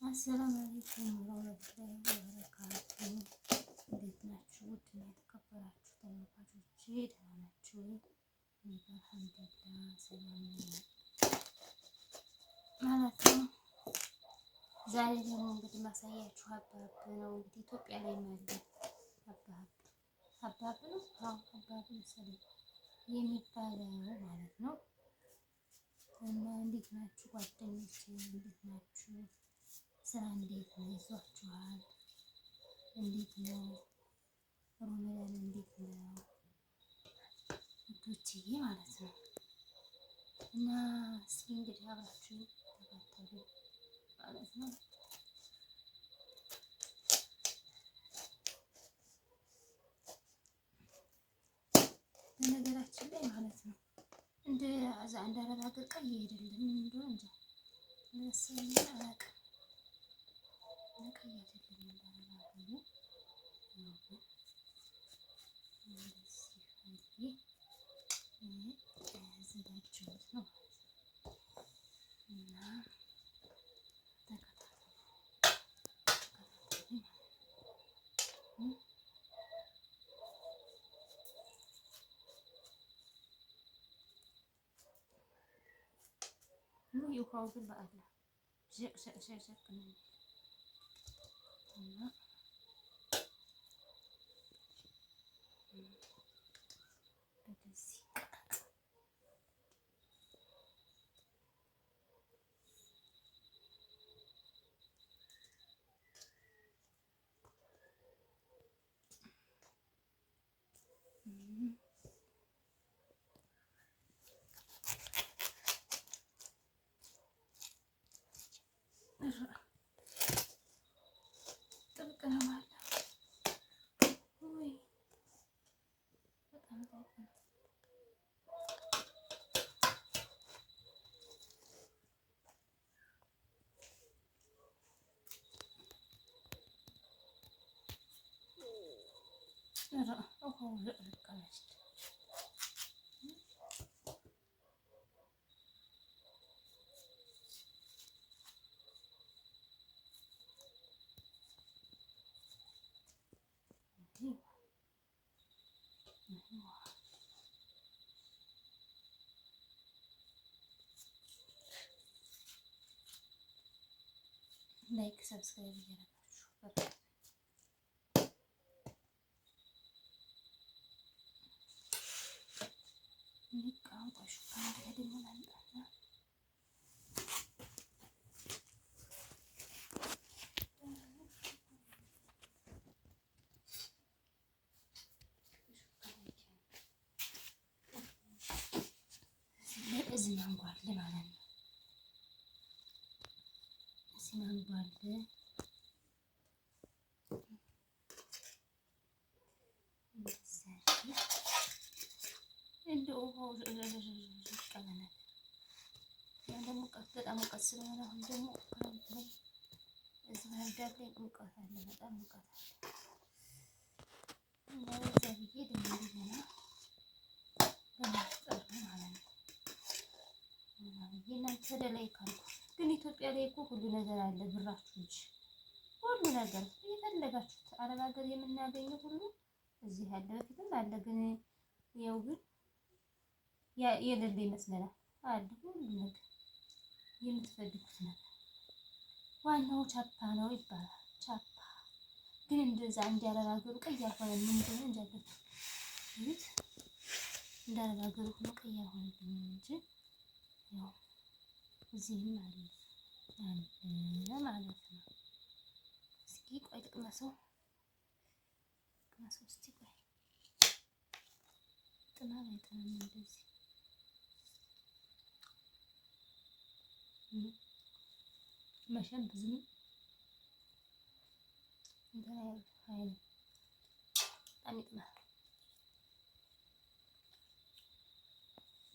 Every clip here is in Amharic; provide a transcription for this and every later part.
አሰላሙ አለይኩም ወራህመቱላሂ ወበረካቱሁ። እንዴት ናችሁ? ውድና የተከበራችሁ ተመልካቾቼ ደህና ናችሁ? አልሐምዱሊላህ ሰላም ነኝ ማለት ነው። ዛሬ ደግሞ እንግዲህ ማሳያችሁ ሀባብ ነው። እንግዲህ ኢትዮጵያ ላይ ያለ ሀባብ ነው። ሀባብ መሰለኝ የሚባለው ማለት ነው። እና እንዴት ናችሁ ጓደኞቼ? እንዴት ናችሁ? ስራ እንዴት ነው? ይዟችኋል? እንዴት ነው? ሮመዳን እንዴት ነው? ውዶችዬ ማለት ነው። እና እስኪ እንግዲህ አብራችሁ ተከታተሉ ማለት ነው። በነገራችን ላይ ማለት ነው እንደ አንድ አረብ ሀገር ቀይ አይደለም። ምን እንደሆነ እንጃ መሰለኝ አላውቅም። ቀይ አይደለም እንዳረጋገሩ ያዘጋጀሁት ነው እና ውሃው ግን በአላ ሸቅ ነው እና በዚህ ጥብቅ ነው ማለት ወይ በጣም ጥብቅ ነው። ውሃው ልቀመች ላይክ ሰብስክራይብ እያደረጋችሁ ሊቃውጣሹ ካንተ ደግሞ ላምጣና እዚህ ማንጓል ማለት ነው። እዚህ ማንጓል እንደ ውሃው ቀለናል። ያን ደግሞ በጣም ሙቀት ስለሆነ አሁን ደግሞ ክረምት ላይ እዚህ ባህርዳር ላይ ሙቀት አለ፣ በጣም ሙቀት አለ እና በዛ ብዬ ደግሞ እንደገና በማፍጠር ነው ማለት ነው። እና ብዬ እናንተ ላይ ካልኩ ግን ኢትዮጵያ ላይ እኮ ሁሉ ነገር አለ፣ ብራችሁ እንጂ ሁሉ ነገር የፈለጋችሁት አረብ ሀገር የምናገኘው ሁሉ እዚህ አለ። በፊትም አለ ግን ያው ግን የሌለ ይመስለናል። አለ ሁሉ ነገር የምትፈልጉት ነገር ዋናው ቻፓ ነው ይባላል። ቻፓ ግን እንደዛ እንዲያረጋገሩ ቀይ ያልሆነ ምንድነው እንጂ አለበት ይት እንዳረጋገሩ ሆኖ ቀይ ያልሆነ እንጂ ያው እዚህም አለ ማለት ነው። እስኪ ቆይ ልቅመሰው እስኪ ቆይ ጥናት አይጠናም እንደዚህ መሸን ብዙ እንትን አይል በጣም ይጥማል።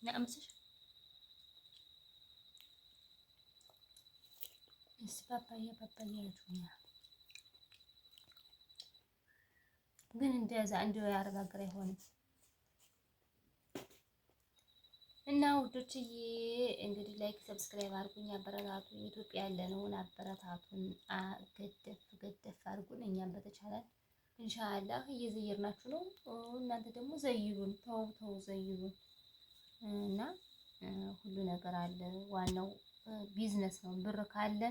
ነአምስሽ እስ ፓፓያ ያችሁኛ ግን እንደዛ እንደው ያረጋግር አይሆንም። እና ውዶችዬ እንግዲህ ላይክ ሰብስክራይብ አድርጉኝ፣ አበረታቱኝ። ኢትዮጵያ ያለነውን አበረታቱን፣ ገደፍ ገደፍ አድርጉን። እኛም በተቻለን ኢንሻአላህ እየዘየርናችሁ ነው። እናንተ ደግሞ ዘይሩን፣ ተው ዘይሩን እና ሁሉ ነገር አለ። ዋናው ቢዝነስ ነው። ብር ካለ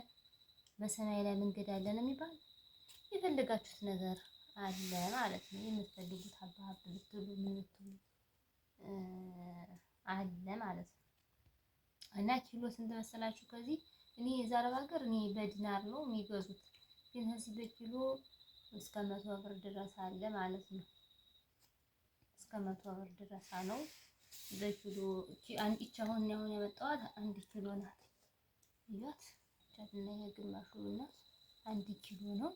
በሰማይ ላይ መንገድ አለ ነው የሚባል። የፈለጋችሁት ነገር አለ ማለት ነው። የምትፈልጉት ሀብሀብ ብትሉ ምን ብትሉ አለ ማለት ነው። እና ኪሎ ስንት መሰላችሁ? ከዚህ እኔ የዛ አረብ ሀገር እኔ በዲናር ነው የሚገዙት፣ ግን እዚህ በኪሎ እስከ 100 ብር ድረስ አለ ማለት ነው። እስከ 100 ብር ድረስ ነው በኪሎ። አንድ አሁን ያመጣኋት 1 ኪሎ ናት። ይያት ቻትና የግማሹ እና 1 ኪሎ ነው።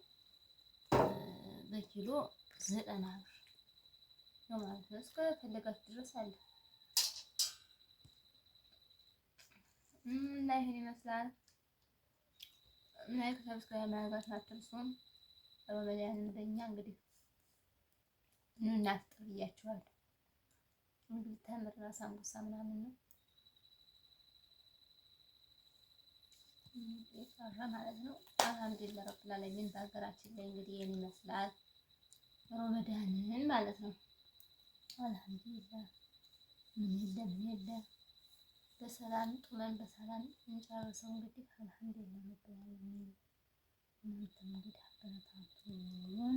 በኪሎ 90 ብር ነው ማለት ነው። እስከ ፈለጋችሁ ድረስ አለ እና ይሄን ይመስላል። ላይክ ሰብስክራይብ ማድረጋችሁን አትርሱም። ረመዳንን በእኛ እንግዲህ ኑ እናፍጥር ብያችኋለሁ። እንግዲህ ተምርና ሳምቡሳ ምናምን ነው የቀረ ማለት ነው። አልሐምዱሊላህ ረብል ዓለሚን በሀገራችን ላይ እንግዲህ ይሄን ይመስላል ረመዳንን ማለት ነው። አልሐምዱሊላህ ምን የለም በሰላም ጡመን በሰላም እንጨርሰው። እንግዲህ አልሐምዱሊላህ ረብል ዓለሚን። እናንተም እንግዲህ አበረታቱን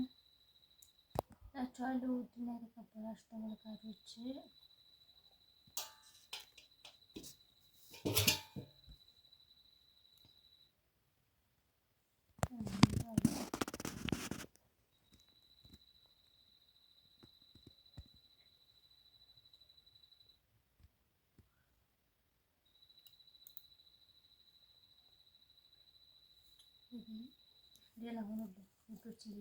እላችኋለሁ። ውድና የተከበራችሁ ተመልካቾች ሌላ ሆኖብን ውዶችዬ